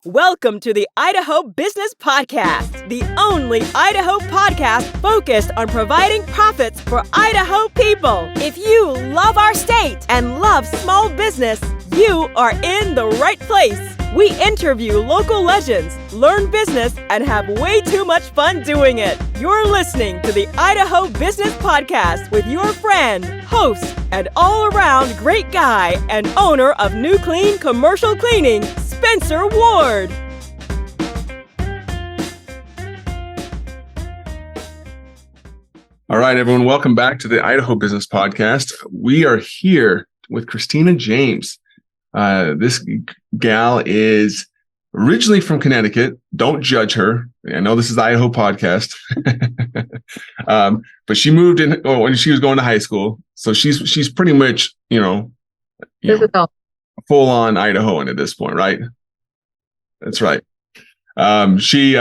Welcome to the Idaho Business Podcast, the only Idaho podcast focused on providing profits for Idaho people. If you love our state and love small business, you are in the right place. We interview local legends, learn business, and have way too much fun doing it. You're listening to the Idaho Business Podcast with your friend, host, and all-around great guy and owner of New Clean Commercial Cleaning, Spencer Ward. All right, everyone, welcome back to the Idaho Business Podcast. We are here with Kristina James. This gal is originally from Connecticut. Don't judge her. I know this is the Idaho podcast. But she moved in when she was going to high school. So she's pretty much, full on Idahoan at this point, right? That's right. She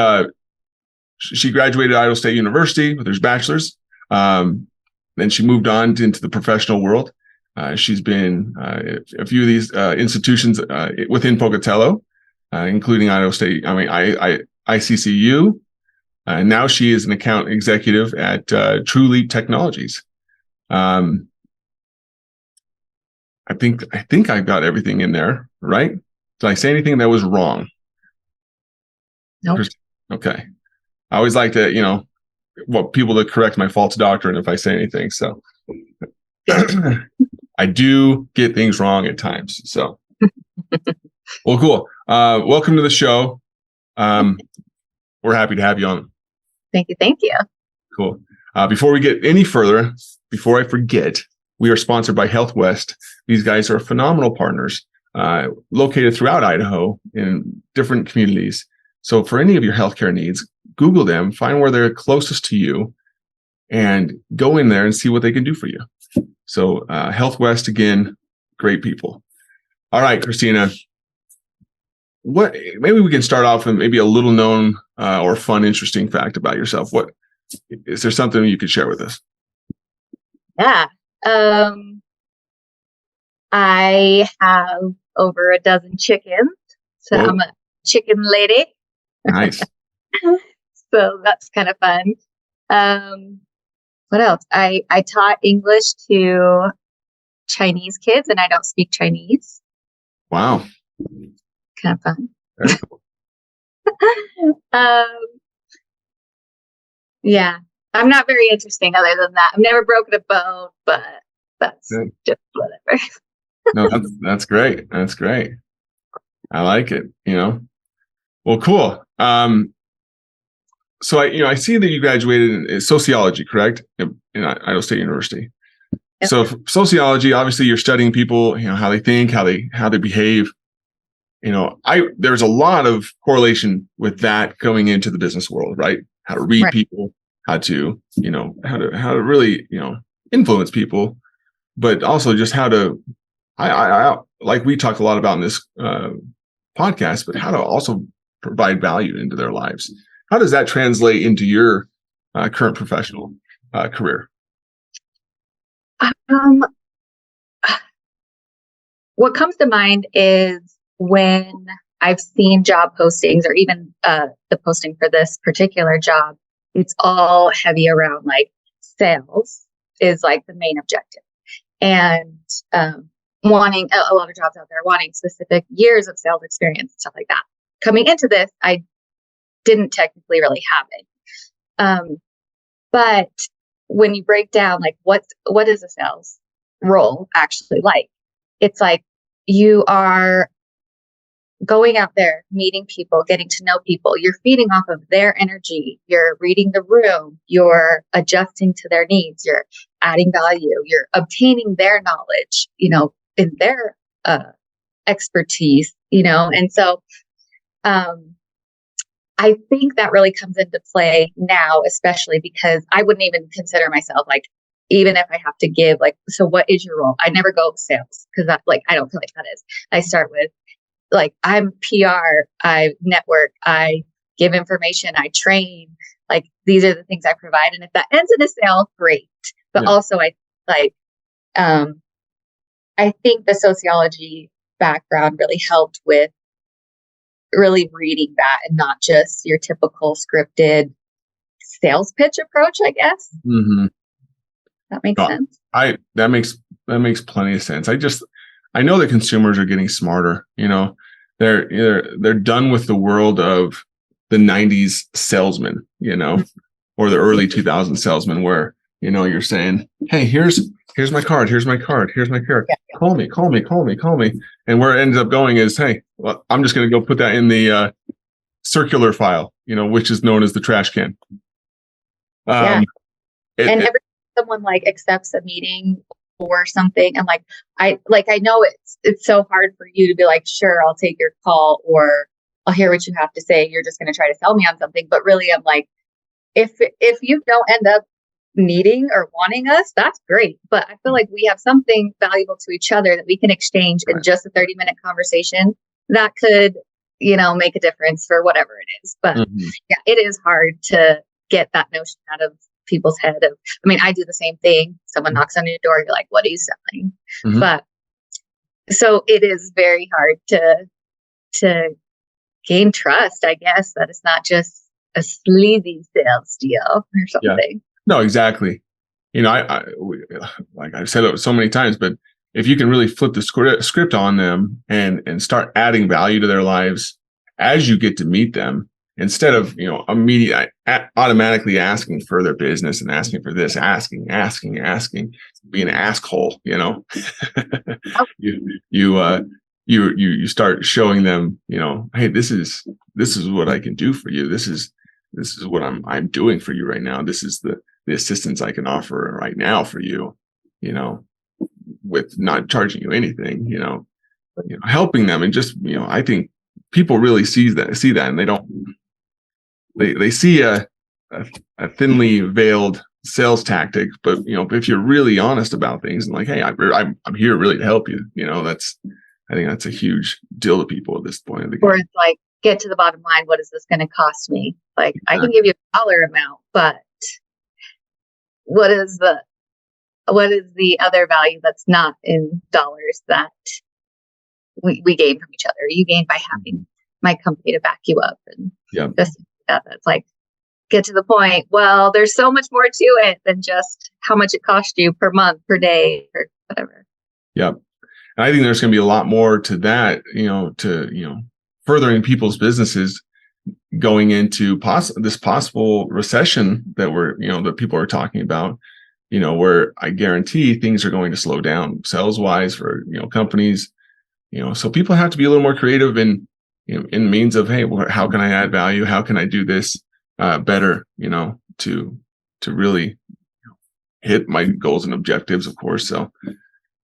graduated Idaho State University with her bachelor's. Then she moved on into the professional world. She's been a few of these institutions within Pocatello, including Idaho State. ICCU. Now she is an account executive at True Leap Technologies. I think I got everything in there, right? Did I say anything that was wrong? Nope. Okay. I always like to, people to correct my false doctrine if I say anything. So I do get things wrong at times. So, well, cool. Welcome to the show. We're happy to have you on. Thank you. Cool. Before we get any further, before I forget, we are sponsored by Health West. These guys are phenomenal partners located throughout Idaho in different communities. So for any of your healthcare needs, Google them, find where they're closest to you, and go in there and see what they can do for you. So Health West, again, great people. All right, Kristina, maybe we can start off with maybe a little known or fun, interesting fact about yourself. What is there something you could share with us? Yeah. I have over a dozen chickens, so Whoa. I'm a chicken lady. Nice. So that's kind of fun. What else? I taught English to Chinese kids, and I don't speak Chinese. Wow. Kind of fun. Very cool. Yeah, I'm not very interesting other than that. I've never broken a bone, but that's Good. just whatever. No, that's great. That's great. I like it. Well, cool. So I see that you graduated in sociology, correct? In Idaho State University. Yep. So sociology, obviously you're studying people, how they think, how they behave. There's a lot of correlation with that going into the business world, right? How to read Right. people, how to really, influence people, but also just how to, I like we talk a lot about in this podcast, but how to also provide value into their lives. How does that translate into your current professional career? What comes to mind is when I've seen job postings, or even the posting for this particular job, it's all heavy around like sales is like the main objective, and wanting a lot of jobs out there wanting specific years of sales experience, stuff like that. Coming into this, I didn't technically really have it. But when you break down like what is a sales role actually like, it's like you are going out there, meeting people, getting to know people. You're feeding off of their energy. You're reading the room. You're adjusting to their needs. You're adding value. You're obtaining their knowledge, in their expertise, and so I think that really comes into play now, especially because I wouldn't even consider myself like, even if I have to give like, so what is your role? I never go sales because I don't feel like that is. I start with like, I'm PR, I network, I give information, I train, like these are the things I provide. And if that ends in a sale, great. But also I think the sociology background really helped with really reading that and not just your typical scripted sales pitch approach, I guess. Mm-hmm. That makes sense. That makes plenty of sense. I know that consumers are getting smarter. They're done with the world of the 90s salesman, or the early 2000s salesman, where you're saying, hey, here's my card, here's my card, here's my card. Yeah. Call me. And where it ends up going is, hey, well, I'm just going to go put that in the circular file, which is known as the trash can. And every time someone like accepts a meeting or something, and I know it's so hard for you to be like, sure, I'll take your call, or I'll hear what you have to say. You're just going to try to sell me on something. But really, I'm like, if you don't end up needing or wanting us, that's great. But I feel like we have something valuable to each other that we can exchange in just a 30-minute conversation that could, make a difference for whatever it is. But yeah, it is hard to get that notion out of people's head of, I do the same thing. Someone knocks on your door, you're like, what are you selling? Mm-hmm. But so it is very hard to gain trust, I guess, that it's not just a sleazy sales deal or something. Yeah. No, exactly. I like I've said it so many times, but if you can really flip the script on them and start adding value to their lives as you get to meet them, instead of automatically asking for their business and asking for this, asking, being an asshole, you start showing them, hey, this is what I can do for you. This is what I'm doing for you right now. This is the assistance I can offer right now for you, with not charging you anything, helping them. And just, I think people really see that and they see a thinly veiled sales tactic, but if you're really honest about things and like, hey, I'm here really to help you, I think that's a huge deal to people at this point of the game. Or it's like, get to the bottom line. What is this going to cost me? Like, I can give you a dollar amount, but what is the other value that's not in dollars that we gain from each other? You gain by having my company to back you up, and that's like, get to the point. Well, there's so much more to it than just how much it costs you per month, per day, or whatever. Yeah. And I think there's going to be a lot more to that, furthering people's businesses going into this possible recession that that people are talking about, where I guarantee things are going to slow down sales wise for, companies, so people have to be a little more creative in means of, hey, how can I add value? How can I do this better, to really hit my goals and objectives, of course. So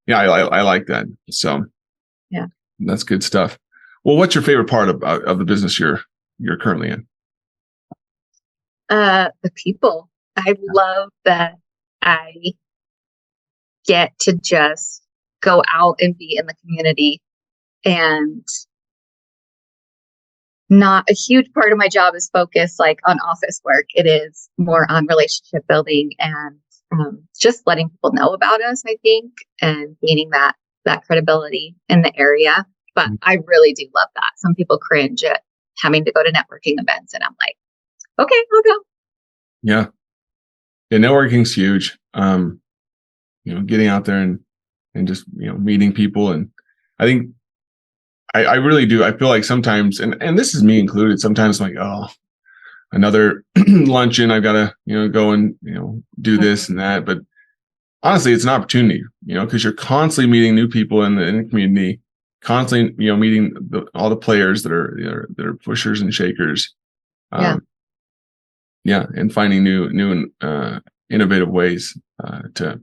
yeah, I like that. So yeah, that's good stuff. Well, what's your favorite part of the business you're currently in? The people. I love that I get to just go out and be in the community, and not a huge part of my job is focused like on office work. It is more on relationship building and just letting people know about us, I think, and gaining that credibility in the area. But I really do love that. Some people cringe at having to go to networking events, and I'm like, okay, I'll go. Yeah, networking's huge. Getting out there and just meeting people, and I think I really do. I feel like sometimes, and this is me included, sometimes I'm like, oh, another luncheon, I've got to go and do this and that. But honestly, it's an opportunity, because you're constantly meeting new people in the community, constantly meeting all the players that are pushers and shakers, and finding new and innovative ways to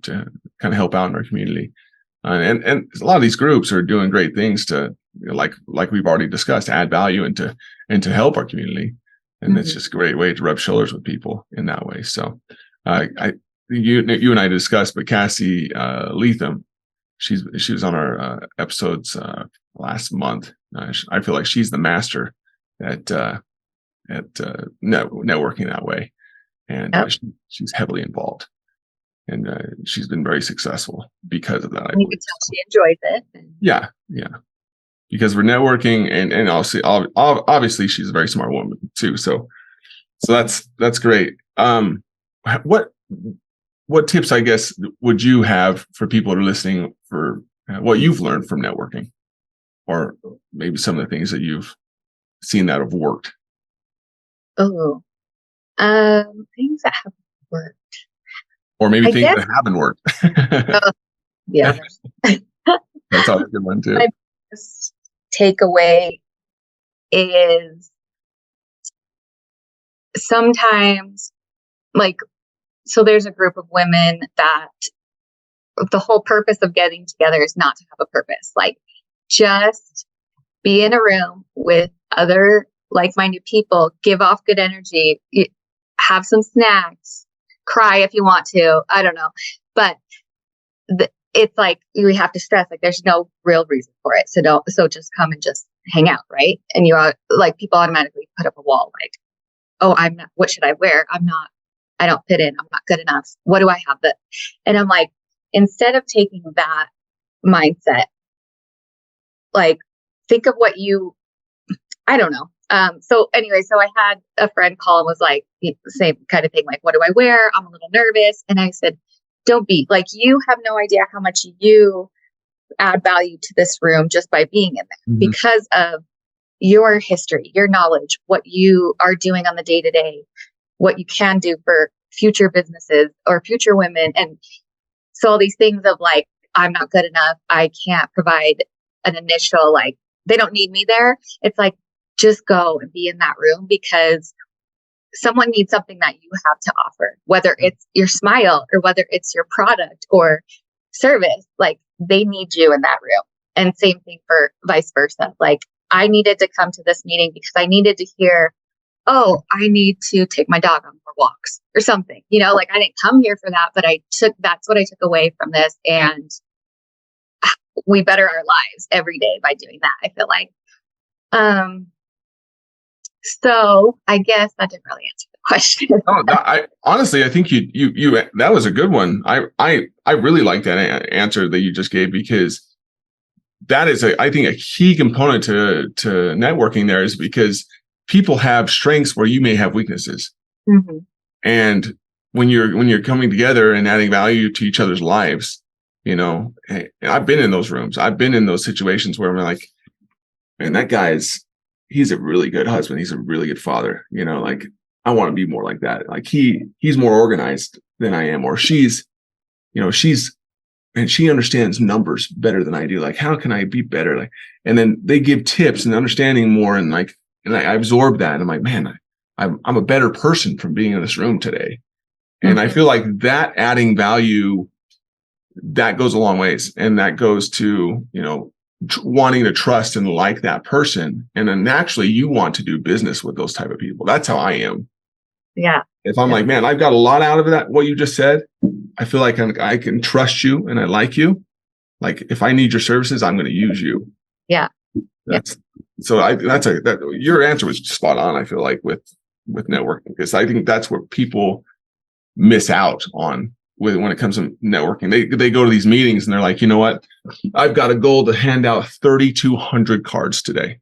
kind of help out in our community, and a lot of these groups are doing great things to like we've already discussed, add value and to help our community. And it's just a great way to rub shoulders with people in that way. So, you and I discussed, but Cassie Leatham, she was on our episodes last month. I feel like she's the master at networking that way, and she's heavily involved, and she's been very successful because of that. You can tell she enjoys it. Yeah. because we're networking, and also obviously she's a very smart woman too. So that's great. What tips, I guess, would you have for people that are listening for what you've learned from networking, or maybe some of the things that you've seen that have worked? Oh, things that have worked. Or maybe I things guess, that haven't worked. yeah. That's always a good one too. My biggest takeaway is sometimes, like, so there's a group of women that the whole purpose of getting together is not to have a purpose. Like, just be in a room with other like-minded people, give off good energy, have some snacks, cry if you want to. I don't know. But it's like, we have to stress, like, there's no real reason for it. So just come and just hang out, right? And you are like, people automatically put up a wall, like, oh, I'm not, what should I wear? I don't fit in. I'm not good enough. What do I have that? And I'm like, instead of taking that mindset, like, think of what I don't know. So anyway, so I had a friend call and was like, the same kind of thing. Like, what do I wear? I'm a little nervous. And I said, don't be, like, you have no idea how much you add value to this room just by being in there, because of your history, your knowledge, what you are doing on the day to day, what you can do for future businesses or future women. And so all these things of like, I'm not good enough, I can't provide an initial, like, they don't need me there. It's like, just go and be in that room, because someone needs something that you have to offer, whether it's your smile or whether it's your product or service. Like, they need you in that room. And same thing for vice versa. Like, I needed to come to this meeting because I needed to hear, oh, I need to take my dog on more walks or something, like, I didn't come here for that, but that's what I took away from this. And we better our lives every day by doing that, I feel like. So I guess that didn't really answer the question. I honestly, I think you that was a good one. I really like that answer that you just gave, because that is I think a key component to networking there, is because people have strengths where you may have weaknesses. Mm-hmm. And when you're coming together and adding value to each other's lives, hey, I've been in those rooms. I've been in those situations where I'm like, man, that guy's he's a really good husband. He's a really good father. Like, I want to be more like that. Like, he's more organized than I am, or she's and she understands numbers better than I do. Like, how can I be better? Like, and then they give tips and understanding more, and I absorb that. And I'm like, man, I'm a better person from being in this room today. And I feel like that adding value, that goes a long ways, and that goes to, wanting to trust and like that person. And then naturally you want to do business with those type of people. That's how I am. Yeah. If I'm like, man, I've got a lot out of that, what you just said, I feel like I can trust you and I like you. Like, if I need your services, I'm going to use you. Yeah. Your answer was spot on. I feel like with networking, because I think that's where people miss out on when it comes to networking. They go to these meetings and they're like, you know what? I've got a goal to hand out 3,200 cards today.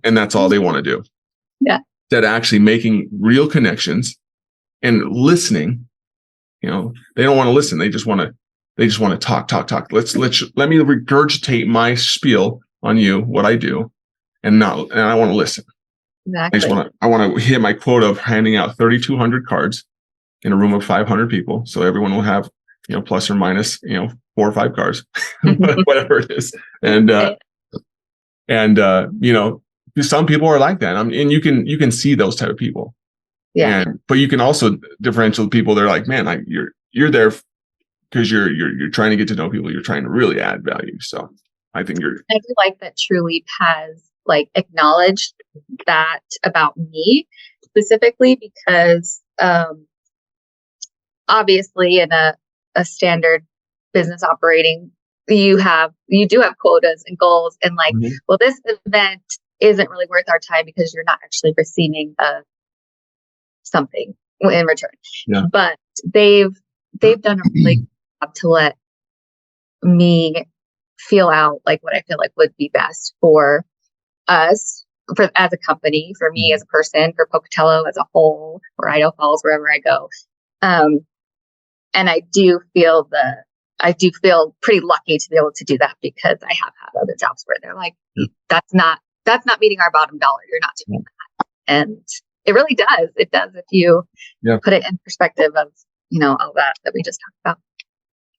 And that's all they want to do. Yeah. Instead of actually making real connections and listening. They don't want to listen. They just want to talk. Let me regurgitate my spiel on you, what I do, and I want to listen. Exactly. I want to hit my quota of handing out 3,200 cards in a room of 500 people. So everyone will have, plus or minus, 4 or 5 cars, whatever it is. And some people are like that. And you can see those type of people. Yeah. But you can also differentiate people. They're like, man, you're there because you're trying to get to know people. You're trying to really add value. So I think I do like that Trulieve has like acknowledged that about me specifically, because obviously in a standard business operating, you do have quotas and goals, and like, well, this event isn't really worth our time because you're not actually receiving something in return. Yeah. But they've done a really good job to let me feel out like what I feel like would be best for us, for as a company, for me as a person, for Pocatello as a whole, for Idaho Falls, wherever I go. And I do feel pretty lucky to be able to do that, because I have had other jobs where they're like, that's not meeting our bottom dollar. You're not doing that. And it really does. It does if you put it in perspective of, all that we just talked about.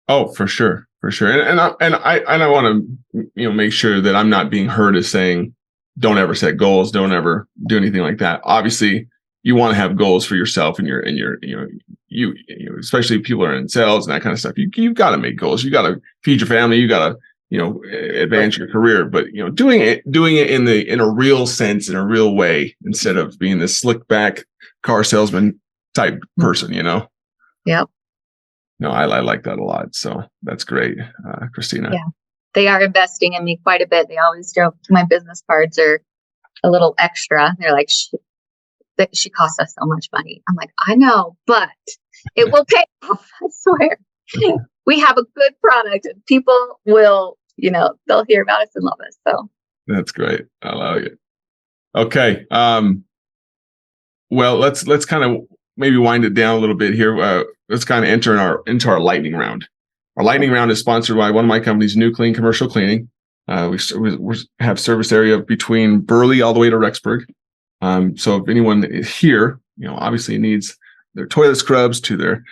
Oh, for sure. For sure. And I want to, make sure that I'm not being heard as saying, don't ever set goals. Don't ever do anything like that. Obviously, you want to have goals for yourself and you especially if people are in sales and that kind of stuff. You've got to make goals. You got to feed your family. You got to, advance your career, but, doing it in a real sense, in a real way, instead of being this slick back car salesman type person, Yep. No, I like that a lot. So that's great, Kristina. Yeah, they are investing in me quite a bit. They always joke my business cards are a little extra. They're like, she costs us so much money. I'm like, I know, but it will pay off. I swear. We have a good product, and people will, they'll hear about us and love us. So that's great. I like it. Okay. Well, let's kind of maybe wind it down a little bit here. Let's kind of enter into our lightning round. Our lightning round is sponsored by one of my companies, New Clean Commercial Cleaning. We have service area between Burley all the way to Rexburg. So if anyone is here, obviously needs their toilet scrubs to their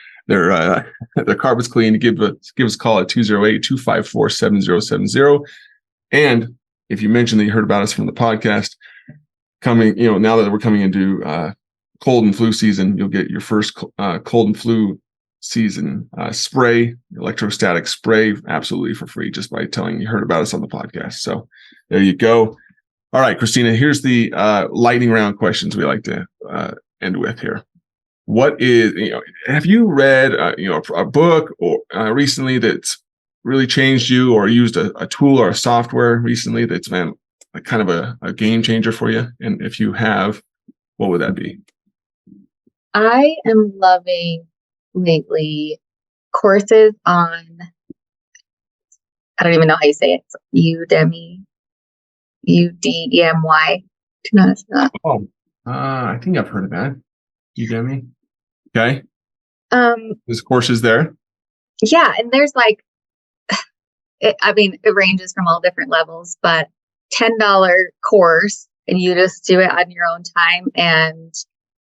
carpets cleaned, give us a call at 208-254-7070. And if you mention that you heard about us from the podcast, coming, now that we're coming into cold and flu season, you'll get your first cold and flu season spray, electrostatic spray, absolutely for free, just by telling you heard about us on the podcast. So there you go. All right, Kristina, here's the lightning round questions we like to end with here. What is, have you read, a book or recently that's really changed you, or used a tool or a software recently that's been kind of a game changer for you? And if you have, what would that be? I am loving lately courses on, I don't even know how you say it. Udemy. Udemy. Do you know that? Oh, I think I've heard of that. Udemy. Okay. There's courses there. Yeah, and there's it ranges from all different levels, but $10 course, and you just do it on your own time. And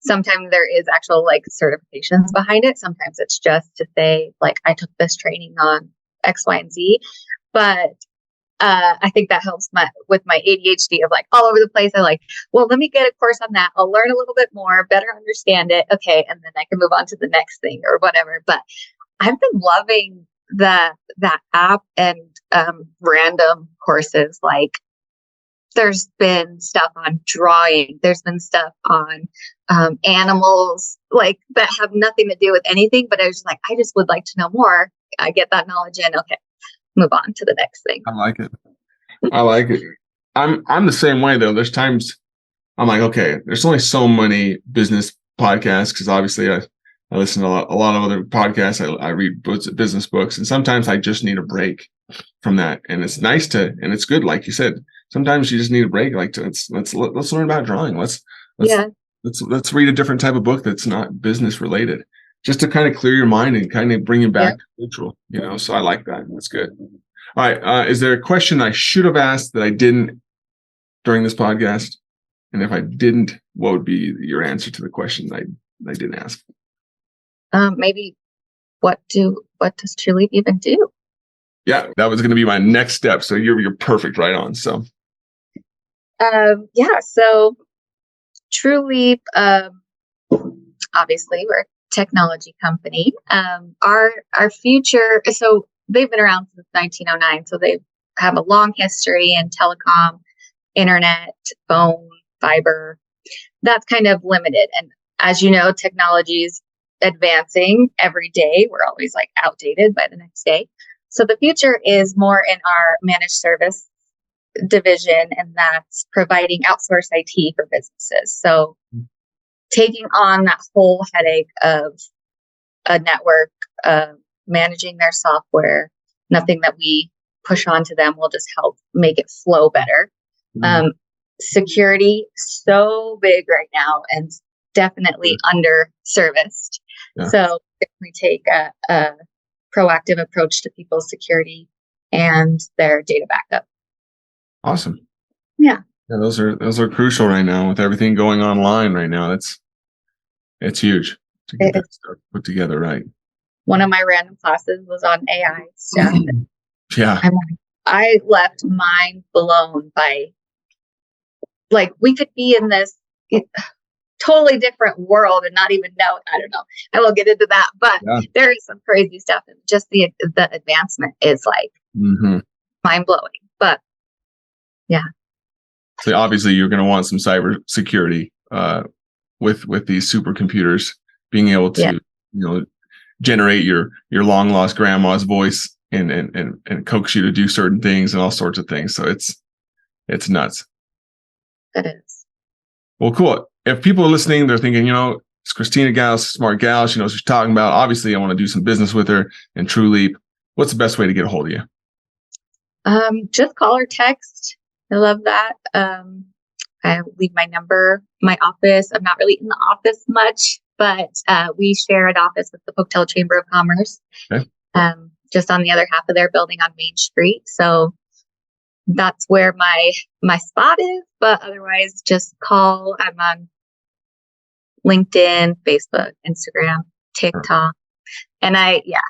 sometimes there is actual certifications behind it. Sometimes it's just to say I took this training on X, Y, and Z. But I think that helps with my ADHD of all over the place. I well, let me get a course on that. I'll learn a little bit more, better understand it. Okay. And then I can move on to the next thing or whatever. But I've been loving that app and random courses. There's been stuff on drawing. There's been stuff on animals that have nothing to do with anything. But I was I just would like to know more. I get that knowledge in. Okay. Move on to the next thing. I like it. I'm the same way though. There's times I'm okay, there's only so many business podcasts, because obviously I listen to a lot of other podcasts. I read business books, and sometimes I just need a break from that. And it's nice and it's good, like you said. Sometimes you just need a break. Let's learn about drawing. Let's read a different type of book that's not business related, just to kind of clear your mind and kind of bring you back to neutral, so I like that. That's good. All right. Is there a question I should have asked that I didn't during this podcast? And if I didn't, what would be your answer to the question I didn't ask? Maybe what does True Leap even do? Yeah, that was going to be my next step. So you're perfect, right on. So so True Leap, obviously we're technology company. Our future, so they've been around since 1909, so they have a long history in telecom, internet, phone, fiber. That's kind of limited, and as you know, technology is advancing every day. We're always outdated by the next day. So the future is more in our managed service division, and that's providing outsourced IT for businesses. So taking on that whole headache of a network, managing their software, nothing that we push on to them will just help make it flow better. Security, so big right now and definitely under-serviced. Yeah. So we take a proactive approach to people's security and their data backup. Awesome. Yeah. Yeah, those are crucial right now with everything going online right now. It's huge to get that stuff put together right. One of my random classes was on AI stuff. Yeah. I left mind blown by, like, we could be in this totally different world and not even know. I don't know. I won't get into that, but there is some crazy stuff, and just the advancement is like mind blowing. But yeah. So obviously, you're going to want some cyber security with these supercomputers being able to generate your long lost grandma's voice and coax you to do certain things and all sorts of things. So it's nuts. It is. Well, cool. If people are listening, they're thinking, it's Kristina Gauss, smart gal. She knows what she's talking about. Obviously, I want to do some business with her and TrueLeap. What's the best way to get a hold of you? Just call or text. I love that. I leave my number, my office. I'm not really in the office much, but we share an office with the Pocatello Chamber of Commerce, just on the other half of their building on Main Street. So that's where my spot is. But otherwise, just call. I'm on LinkedIn, Facebook, Instagram, TikTok, and yeah.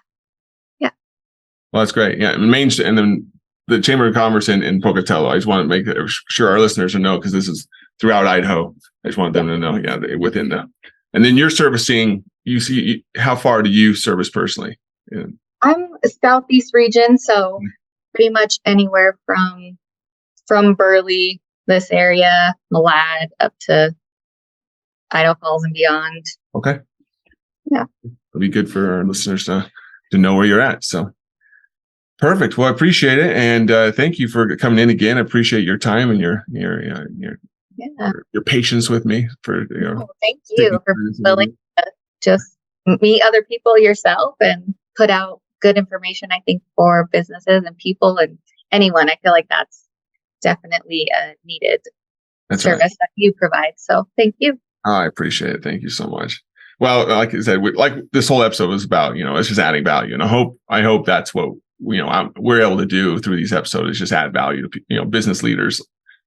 Well, that's great. Yeah, Main Street, and then the Chamber of Commerce in Pocatello. I just want to make sure our listeners know, because this is throughout Idaho. I just want them to know, within that. And then you're servicing, how far do you service personally? Yeah. I'm Southeast region, so pretty much anywhere from Burley, this area, Malad, up to Idaho Falls and beyond. Okay. Yeah. It'll be good for our listeners to know where you're at. So perfect. Well, I appreciate it. And thank you for coming in again. I appreciate your time and your patience with me. Thank you for willing to just meet other people yourself and put out good information, I think, for businesses and people and anyone. I feel like that's definitely a needed service that you provide. So thank you. I appreciate it. Thank you so much. Well, like I said, like this whole episode was about, it's just adding value. And I hope that's what, we're able to do through these episodes, is just add value to, business leaders'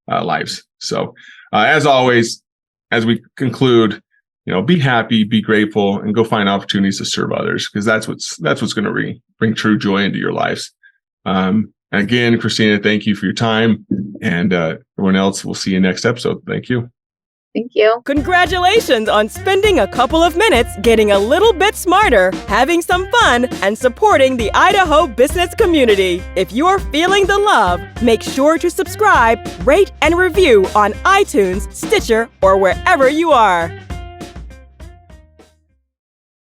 lives. So as always, as we conclude, be happy, be grateful, and go find opportunities to serve others, because that's what's going to bring true joy into your lives. Again, Kristina, thank you for your time, and everyone else, we'll see you next episode. Thank you. Thank you. Congratulations on spending a couple of minutes getting a little bit smarter, having some fun, and supporting the Idaho business community. If you're feeling the love, make sure to subscribe, rate, and review on iTunes, Stitcher, or wherever you are.